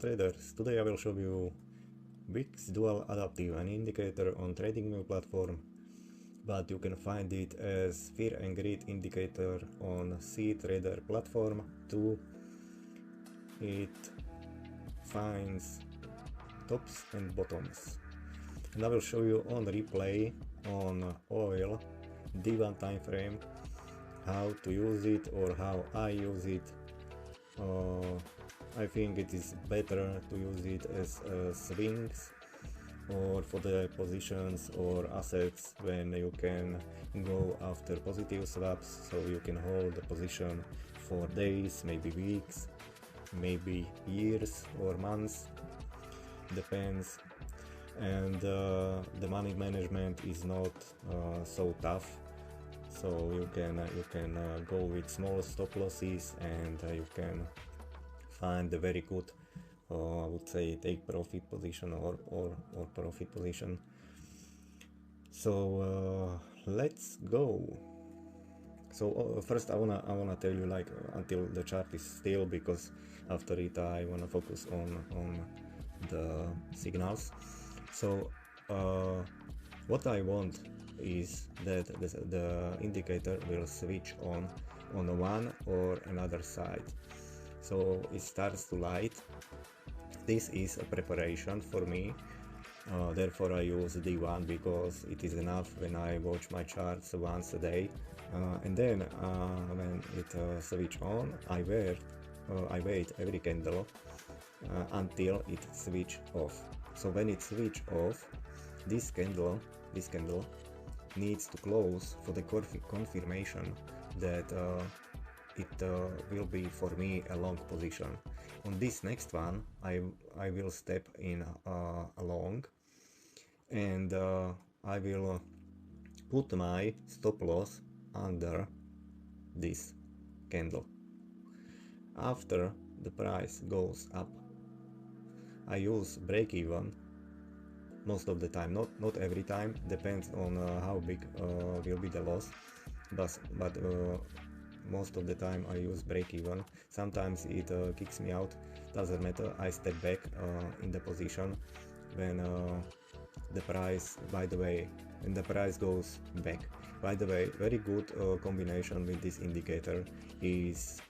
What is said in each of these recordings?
Hello traders, today I will show you VIX Dual Adaptive, an indicator on TradingView platform, but you can find it as Fear and Greed indicator on CTrader platform too. It finds tops and bottoms, and I will show you on replay on oil D1 time frame how to use it or how I use it. I think it is better to use it as swings or for the positions or assets when you can go after positive swaps, so you can hold the position for days, maybe weeks, maybe years or months, depends. And the money management is not so tough, so you can go with small stop losses, and you can find a very good, I would say, take profit position or profit position. So let's go. So first I wanna tell you, like, until the chart is still, because after it I wanna focus on the signals. So what I want is that the indicator will switch on one or another side. So it starts to light. This is a preparation for me, therefore I use D1 because it is enough when I watch my charts once a day, and then when it switch on, I wait every candle until it switch off. So when it switch off, this candle needs to close for the confirmation that it will be for me a long position. On this next one I will step in a long, and I will put my stop loss under this candle. After the price goes up, I use break even most of the time, not every time, depends on how big will be the loss, but most of the time I use break even. Sometimes it kicks me out, doesn't matter, I step back in the position when the price, when the price goes back. By the way, very good combination with this indicator is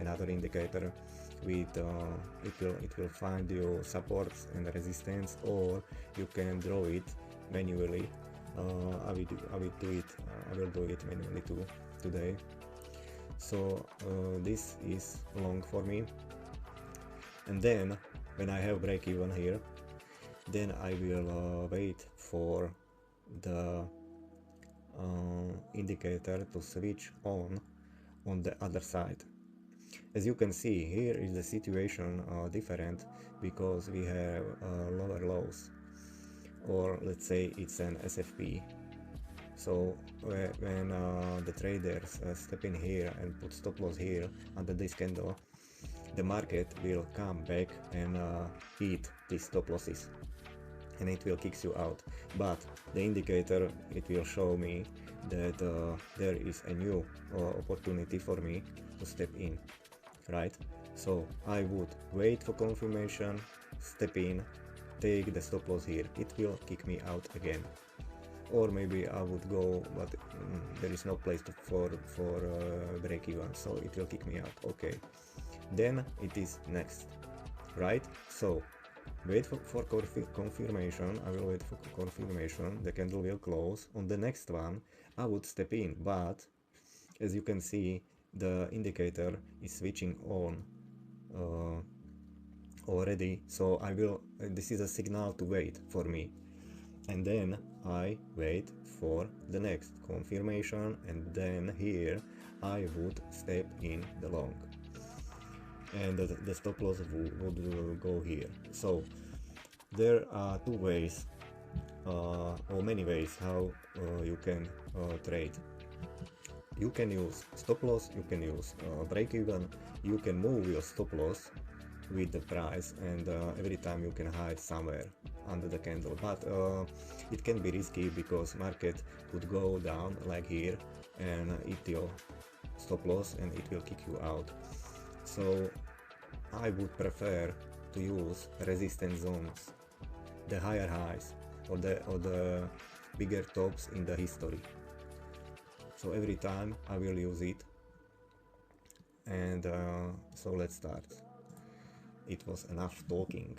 another indicator with it will find you supports and resistance, or you can draw it manually. I will do it manually too today. So this is long for me, and then when I have break even here, then I will wait for the indicator to switch on the other side. As you can see, here is the situation different, because we have lower lows, or let's say it's an SFP. So when the traders step in here and put stop loss here under this candle, the market will come back and eat these stop losses, and it will kick you out. But the indicator, it will show me that there is a new opportunity for me to step in, right? So I would wait for confirmation, step in, take the stop loss here. It will kick me out again, or maybe I would go, but there is no place for break even, so it will kick me out. Okay, then it is next, right? So wait for confirmation. I will wait for confirmation. The candle will close. On the next one I would step in, but as you can see, the indicator is switching on already, so I will, this is a signal to wait for me, and then I wait for the next confirmation, and then here I would step in the long, and the stop loss would go here. So there are two ways, or many ways, how you can trade. You can use stop loss, you can use break even, you can move your stop loss with the price, and every time you can hide somewhere under the candle. But it can be risky, because market could go down like here and eat your stop loss, and it will kick you out. So I would prefer to use resistance zones, the higher highs or the bigger tops in the history. So every time I will use it, and so let's start. It was enough talking.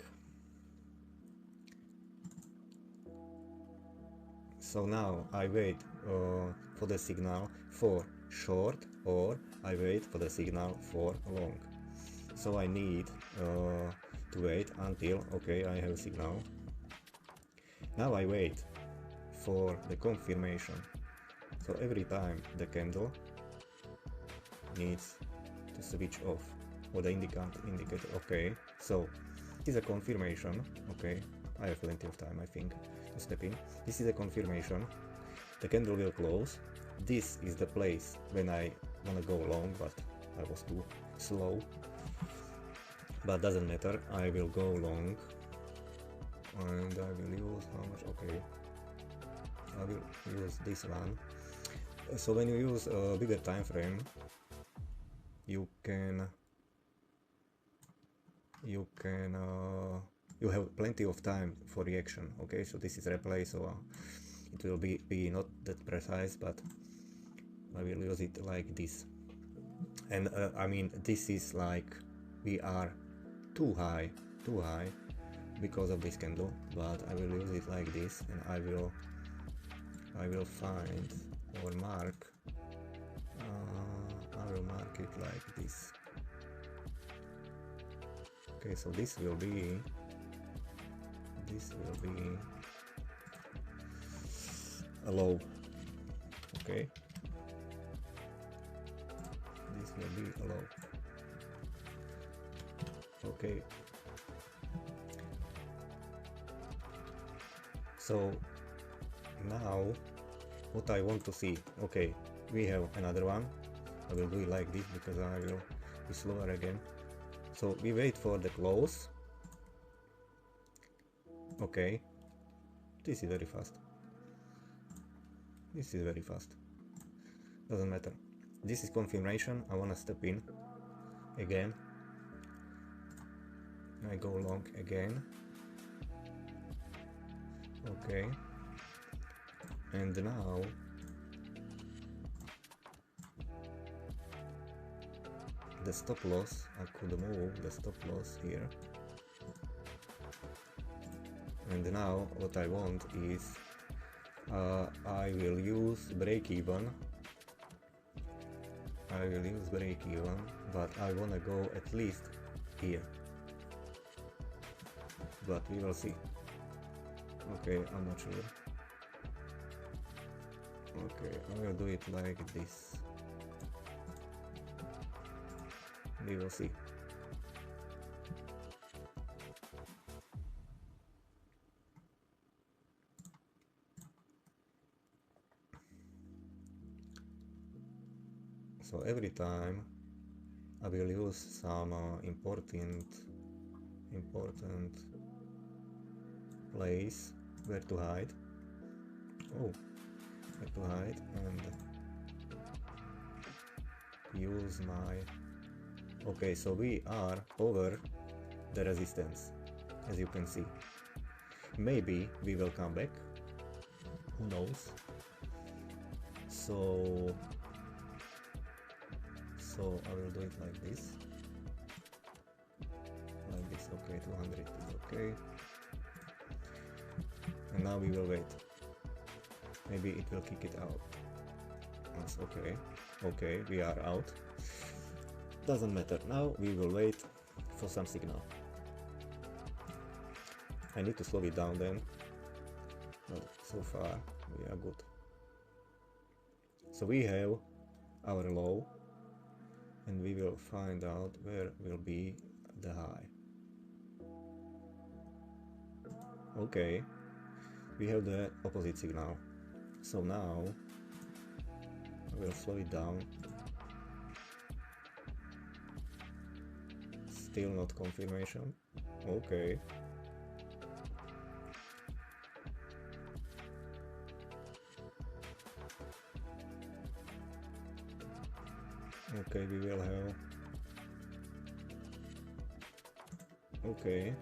So now I wait for the signal for short, or I wait for the signal for long. So I need to wait until, okay, I have a signal. Now I wait for the confirmation. So every time the candle needs to switch off, or the indicator, okay, so it is a confirmation, okay, I have plenty of time, I think, to step in. This is a confirmation, the candle will close, this is the place when I wanna go long, but I was too slow, but doesn't matter, I will go long, and I will use, how much, okay, I will use this one. So when you use a bigger time frame, you have plenty of time for reaction. Okay, so this is replay, so it will be not that precise, but I will use it like this. And I mean, this is like we are too high because of this candle, but I will use it like this, and I will find or mark. I will mark it like this. Okay, so this will be a low. Okay, this will be a low. Okay, so now what I want to see, okay, we have another one. I will do it like this because I will be slower again. So we wait for the close. Okay, this is very fast. This is very fast. Doesn't matter. This is confirmation. I wanna step in again. I go long again. Okay, and now the stop loss, I could move the stop loss here. And now what I want is I will use break even. But I wanna go at least here. But we will see. Okay, I'm not sure. Okay, I will do it like this. We will see. So every time I will use some important place where to hide. Oh, where to hide, and use my. Okay, so we are over the resistance, as you can see. Maybe we will come back, who knows. So I will do it like this. Okay, 200 is okay. And now we will wait. Maybe it will kick it out. That's okay. Okay, we are out. Doesn't matter. Now we will wait for some signal. I need to slow it down then. But so far we are good. So we have our low, and we will find out where will be the high. Okay, we have the opposite signal. So now I will slow it down. Still not confirmation. Okay. Okay, we will have Okay.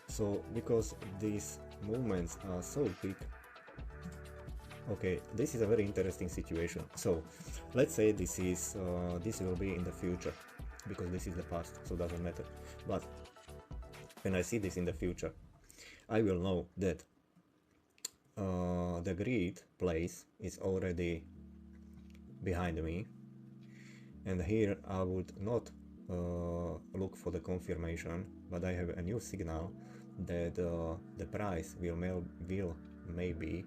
So because these movements are so big, okay, this is a very interesting situation. So let's say this is this will be in the future, because this is the past, so doesn't matter. But when I see this in the future, I will know that the grid place is already behind me, and here I would not look for the confirmation, but I have a new signal that the price will maybe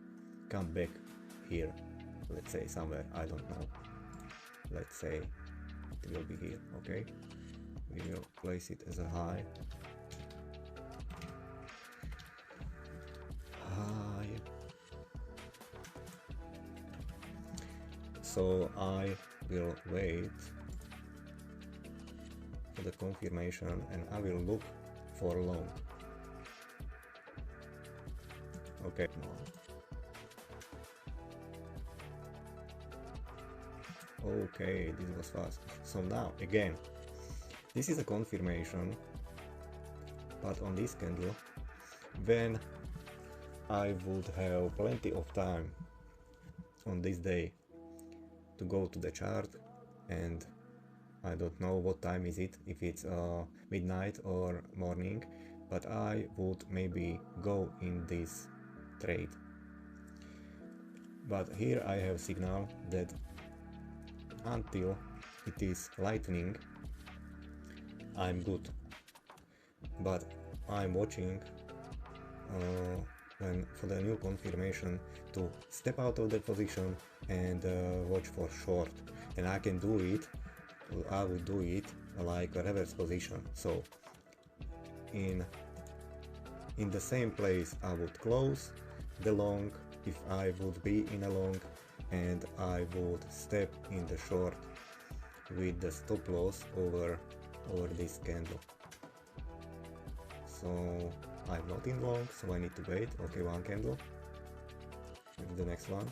come back here, let's say somewhere, I don't know, let's say it will be here. Okay, we will place it as a high. So I will wait for the confirmation and I will look for long. Okay, okay, this was fast. So now again, this is a confirmation, but on this candle, when I would have plenty of time on this day to go to the chart, and I don't know what time is it, if it's midnight or morning, but I would maybe go in this trade. But here I have signal that until it is lightning, I'm good. But I'm watching and for the new confirmation to step out of the position and watch for short, and I can do it, I would do it like a reverse position. So in the same place I would close the long if I would be in a long, and I would step in the short with the stop loss over this candle. So I'm not in long, so I need to wait. Okay, one candle, and the next one.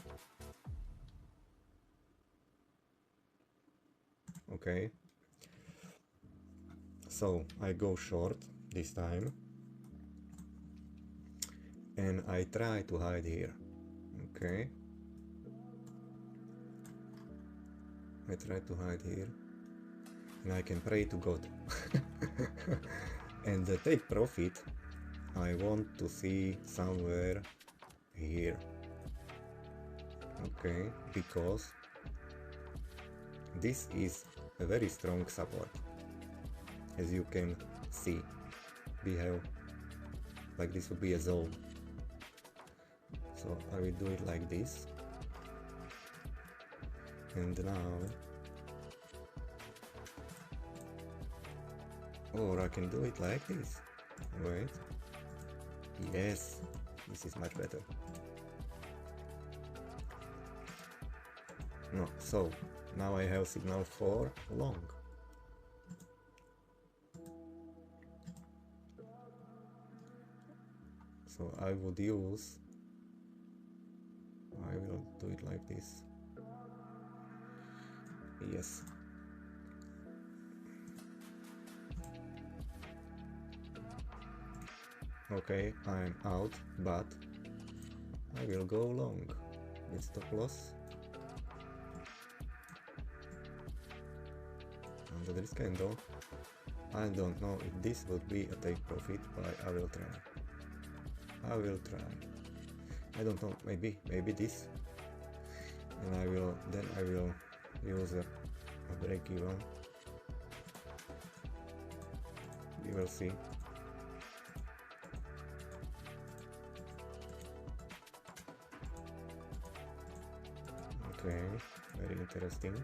Okay, so I go short this time, and I try to hide here. Okay, I try to hide here, and I can pray to God. And the take profit I want to see somewhere here. Okay, because this is a very strong support. As you can see, we have, like, this would be a zone. So I will do it like this, and now, or I can do it like this. Wait, yes, this is much better. No, so now I have signal for long. So I will do it like this. Yes. Okay, I'm out, but I will go long with stop loss under this candle. I don't know if this would be a take profit, but I will try. I will try. I don't know, maybe this, and I will use a break even. We will see. Okay, very interesting.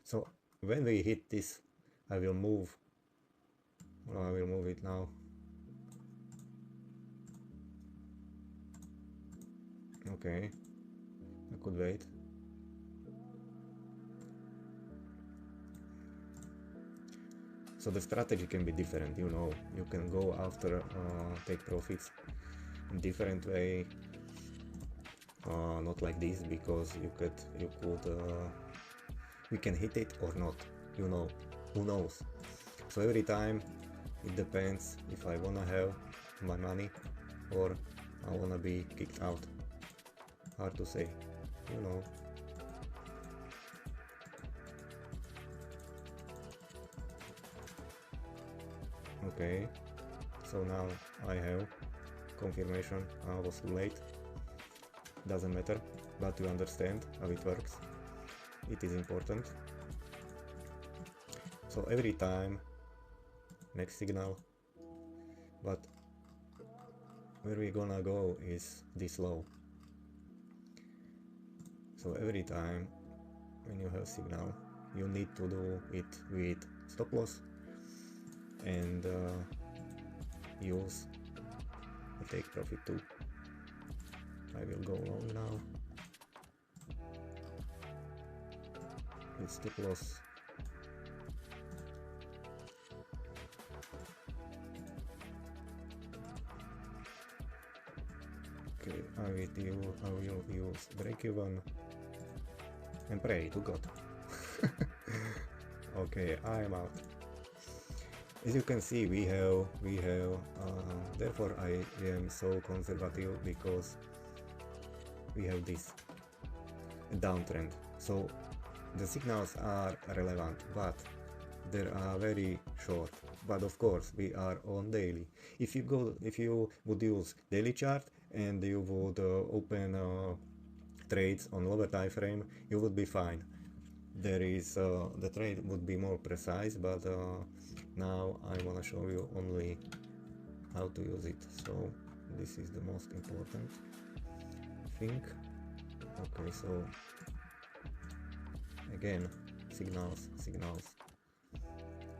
So when we hit this, I will move. Well, I will move it now. Okay, I could wait. So the strategy can be different, you know. You can go after take profits in different way. not like this, because we can hit it or not, you know, who knows. So every time it depends if I wanna have my money or I wanna be kicked out. Hard to say, you know. Okay, so now I have confirmation. I was too late. Doesn't matter, but you understand how it works. It is important. So every time, next signal, but where we gonna go is this low. So every time when you have signal, you need to do it with stop loss and use the take profit too. I will go long now with stop loss. Okay, I will use break even and pray to God. Okay, I am out. As you can see, we have therefore I am so conservative, because we have this downtrend. So the signals are relevant, but they are very short. But of course we are on daily. If you would use daily chart and you would open trades on lower time frame, you would be fine. There is the trade would be more precise, but now I want to show you only how to use it. So this is the most important thing. Okay, so again, signals,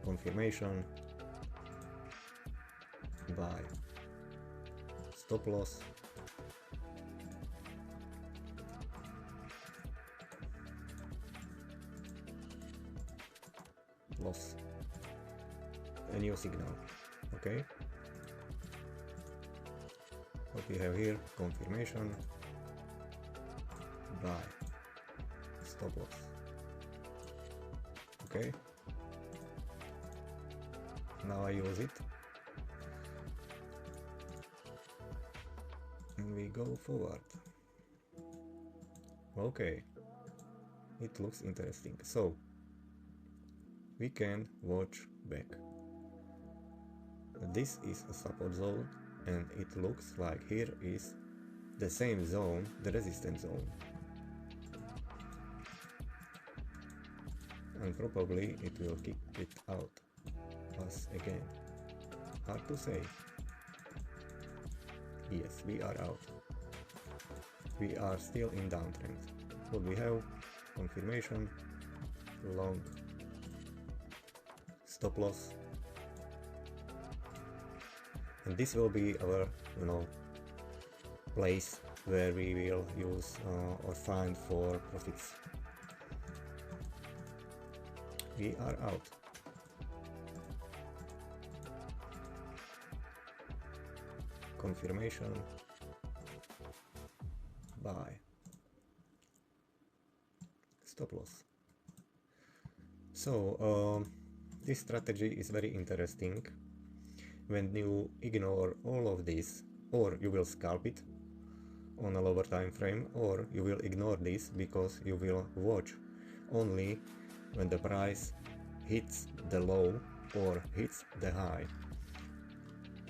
confirmation, buy, stop loss, loss, a new signal. Okay, what we have here, confirmation, buy, stop loss. Okay, now I use it and we go forward. Okay, it looks interesting. So we can watch back. This is a support zone, and it looks like here is the same zone, the resistance zone, and probably it will kick it out us again. Hard to say. Yes, we are out. We are still in downtrend. What we have? Confirmation, long, stop loss, and this will be our, you know, place where we will use or find for profits. We are out. Confirmation, buy, stop loss. So this strategy is very interesting. When you ignore all of this, or you will scalp it on a lower time frame, or you will ignore this because you will watch only when the price hits the low or hits the high.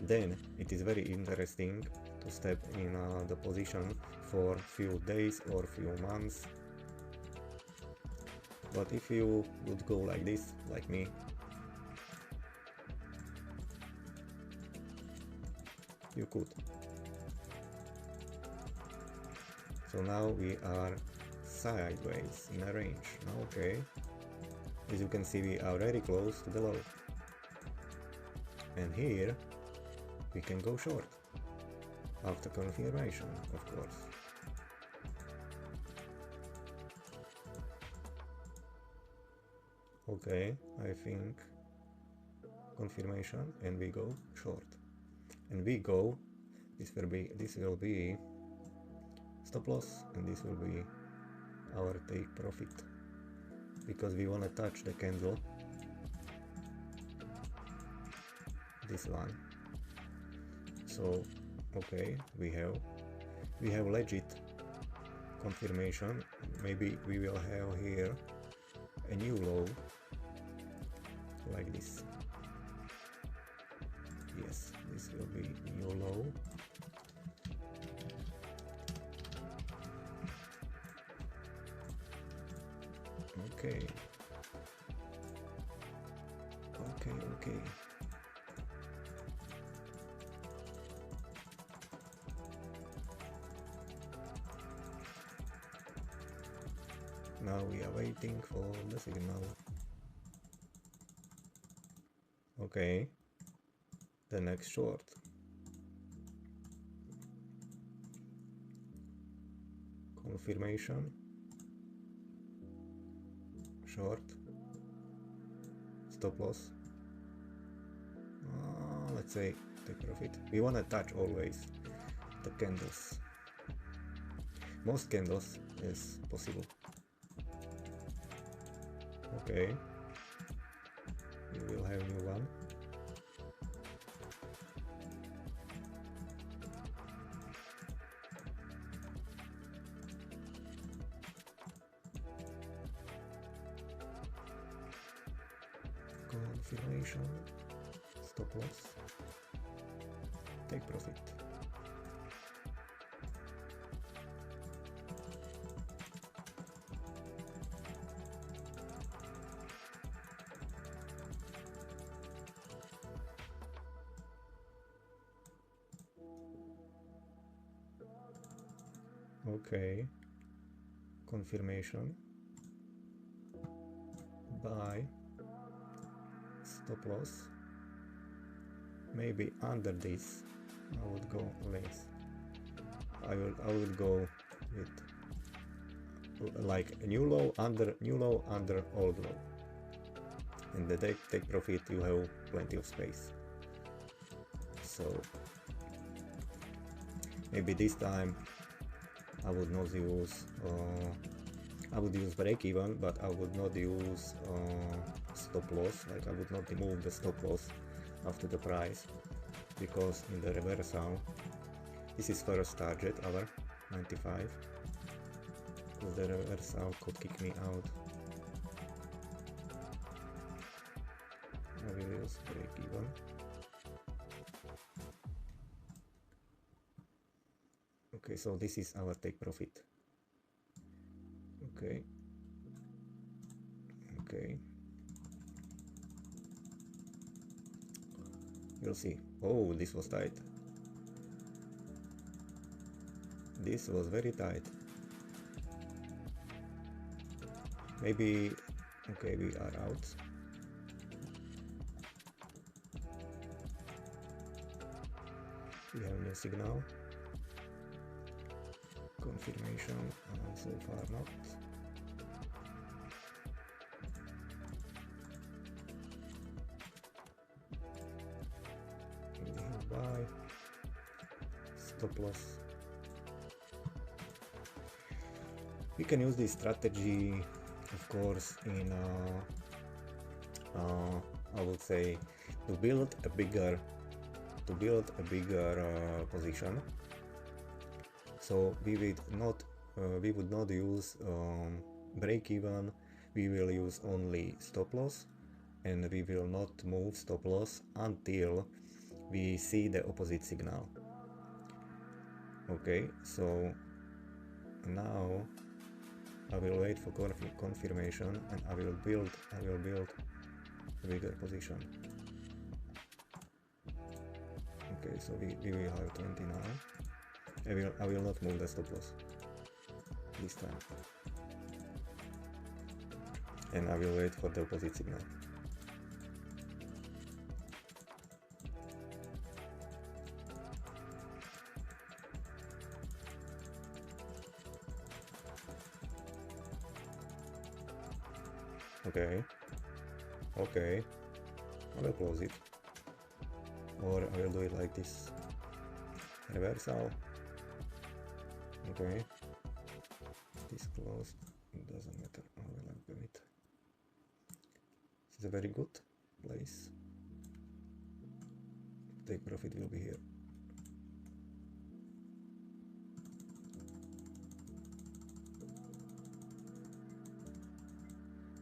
Then it is very interesting to step in the position for few days or few months. But if you would go like this, like me, you could. So now we are sideways in a range. Okay, as you can see, we are very close to the low, and here we can go short after confirmation, of course. Okay, I think confirmation, and we go short, and we go, this will be stop loss, and this will be our take profit, because we want to touch the candle, this one. So okay, we have legit confirmation. Maybe we will have here a new low like this. Yes, this will be new low. Okay. Okay. Now we are waiting for the signal. Okay, the next short. Confirmation. Short. Stop loss. Let's say take profit. We want to touch always the candles. Most candles is possible. Okay, we will have new one. Confirmation, stop loss, take profit. Okay, confirmation, buy, stop loss, maybe under this I would go less. I will go with like a new low under old low, and the take profit you have plenty of space. So maybe this time I would not use I would use break even, but I would not use stop loss. Like I would not remove the stop loss after the price, because in the reversal this is first target our 95, because the reversal could kick me out. I will use break even. Okay, so this is our take profit. Okay. You'll see. Oh, this was tight. This was very tight. Maybe, okay, we are out. We have new signal. Confirmation, so far not. We have buy, stop loss. We can use this strategy, of course, in I would say to build a bigger position. So we would not use break even. We will use only stop loss, and we will not move stop loss until we see the opposite signal. Okay, so now I will wait for confirmation, and I will build a bigger position. Okay, so we will have 20 now. I will not move the stop loss this time, and I will wait for the opposite signal. Okay, I will close it, or I will do it like this. Reversal. Okay, this closed, it doesn't matter, I will open it. It's a very good place. Take profit will be here.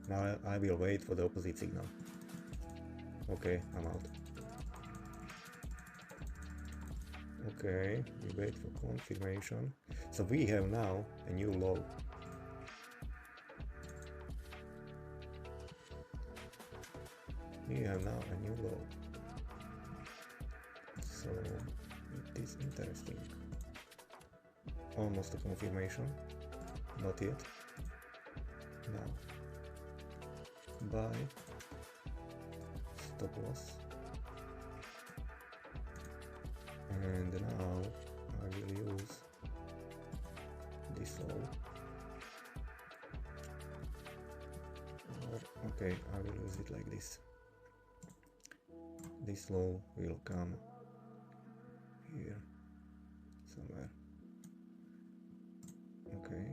Now I will wait for the opposite signal. Okay, I'm out. Okay, we wait for confirmation. So we have now a new low. We have now a new low. So it is interesting. Almost a confirmation. Not yet. Now. Buy. Stop loss. And now I will use this low. Or, okay, I will use it like this. This low will come here somewhere. Okay.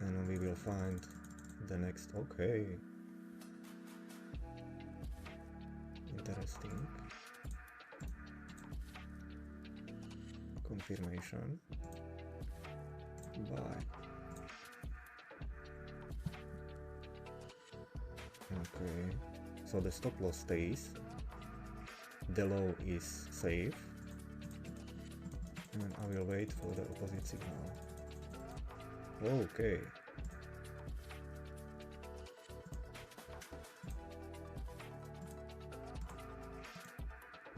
And we will find the next. Okay. Interesting. Confirmation. Buy. Okay. So the stop loss stays. The low is safe. And I will wait for the opposite signal. Okay.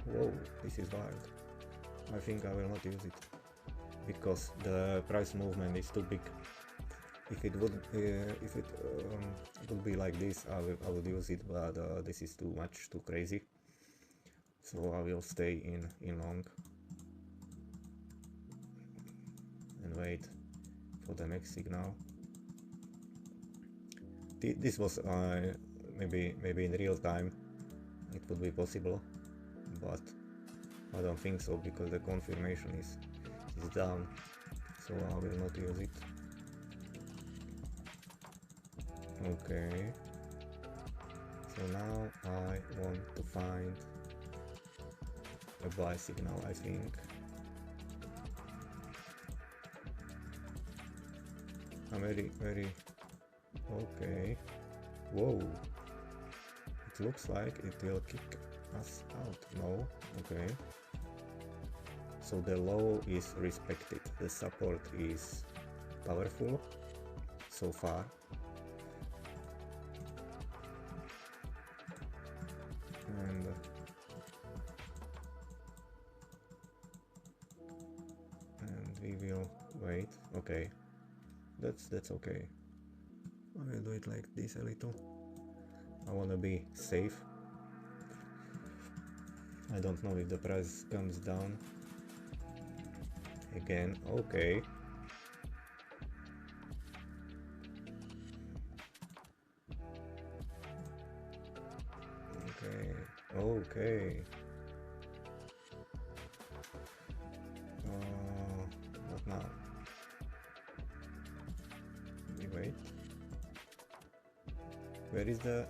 Whoa, this is wild. I think I will not use it because the price movement is too big. If it would be like this, I would use it, but this is too much, too crazy. So I will stay in long and wait for the next signal. This was maybe in real time it would be possible, but I don't think so because the confirmation is down, so I will not use it. Okay, so now I want to find a buy signal, I think. I'm very okay. Whoa, it looks like it will kick us out. No, okay. So the low is respected, the support is powerful so far. And we will wait. Okay, that's okay. I will do it like this a little. I wanna be safe. I don't know if the price comes down again. Okay. Okay. What now? We wait. Where is the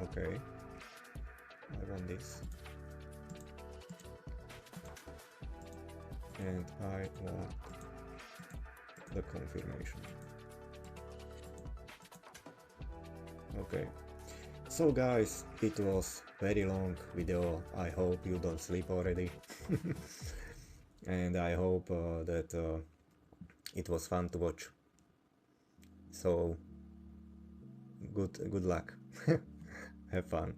okay. I want this. And I want the confirmation. Okay. So guys, it was very long video. I hope you don't sleep already. And I hope that it was fun to watch. So good luck. Have fun.